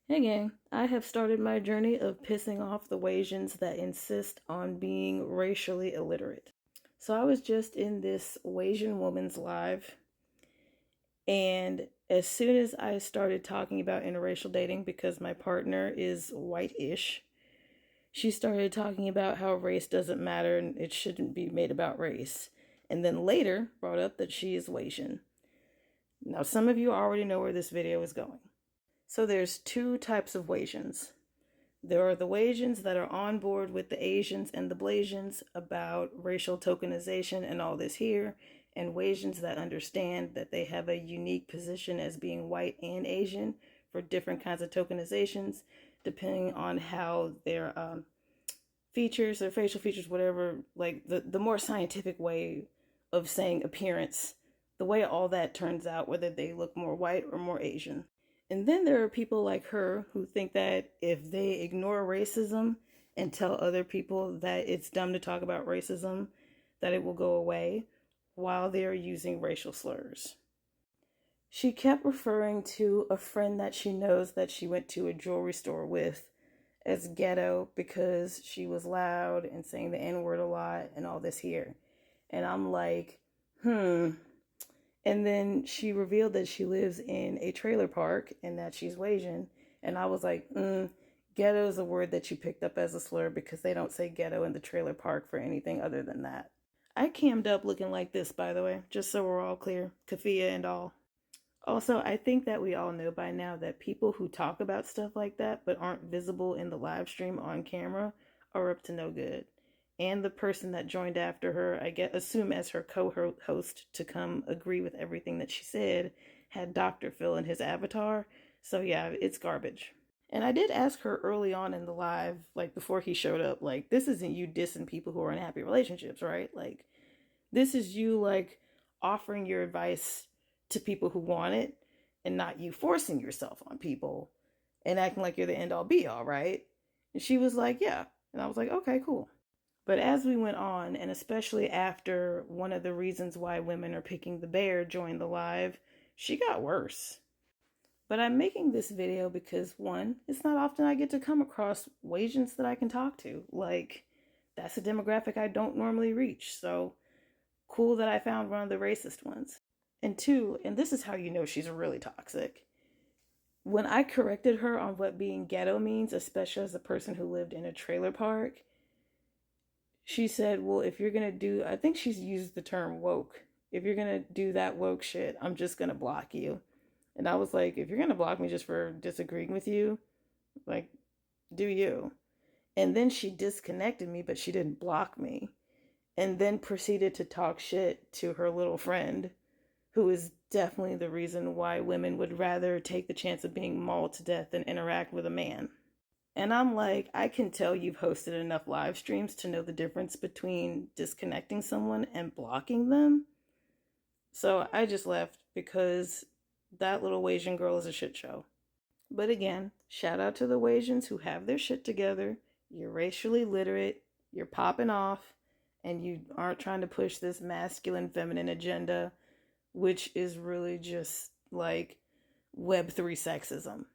Hey gang, I have started my journey of pissing off the wAsians that insist on being racially illiterate. So I was just in this wAsian woman's live, and as soon as I started talking about interracial dating, because my partner is white-ish, she started talking about how race doesn't matter and it shouldn't be made about race. And then later brought up that she is wAsian. Now, some of you already know where this video is going. So there's two types of wAsians. There are the wAsians that are on board with the Asians and the Blasians about racial tokenization and all this here, and wAsians that understand that they have a unique position as being white and Asian for different kinds of tokenizations, depending on how their features, their facial features, whatever, like the more scientific way of saying appearance, the way all that turns out, whether they look more white or more Asian. And then there are people like her who think that if they ignore racism and tell other people that it's dumb to talk about racism, that it will go away while they're using racial slurs. She kept referring to a friend that she knows that she went to a jewelry store with as ghetto because she was loud and saying the N-word a lot and all this here. And I'm like, And then she revealed that she lives in a trailer park and that she's wAsian. And I was like, ghetto is a word that you picked up as a slur because they don't say ghetto in the trailer park for anything other than that. I cammed up looking like this, by the way, just so we're all clear, keffiyeh and all. Also, I think that we all know by now that people who talk about stuff like that but aren't visible in the live stream on camera are up to no good. And the person that joined after her, assume as her co-host to come agree with everything that she said, had Dr. Phil in his avatar. So yeah, it's garbage. And I did ask her early on in the live, like before he showed up, like, this isn't you dissing people who are in happy relationships, right? Like, this is you, like, offering your advice to people who want it and not you forcing yourself on people and acting like you're the end all be all, right? And she was like, yeah. And I was like, okay, cool. But as we went on, and especially after one of the reasons why women are picking the bear joined the live, she got worse. But I'm making this video because, one, it's not often I get to come across wAsians that I can talk to. Like, that's a demographic I don't normally reach, so cool that I found one of the racist ones. And two, and this is how you know she's really toxic, when I corrected her on what being ghetto means, especially as a person who lived in a trailer park, she said, well, if you're going to do, I think she's used the term woke. If you're going to do that woke shit, I'm just going to block you. And I was like, if you're going to block me just for disagreeing with you, like, do you? And then she disconnected me, but she didn't block me. And then proceeded to talk shit to her little friend, who is definitely the reason why women would rather take the chance of being mauled to death than interact with a man. And I'm like, I can tell you've hosted enough live streams to know the difference between disconnecting someone and blocking them. So I just left because that little wAsian girl is a shit show. But again, shout out to the wAsians who have their shit together. You're racially literate, you're popping off, and you aren't trying to push this masculine feminine agenda, which is really just like Web3 sexism.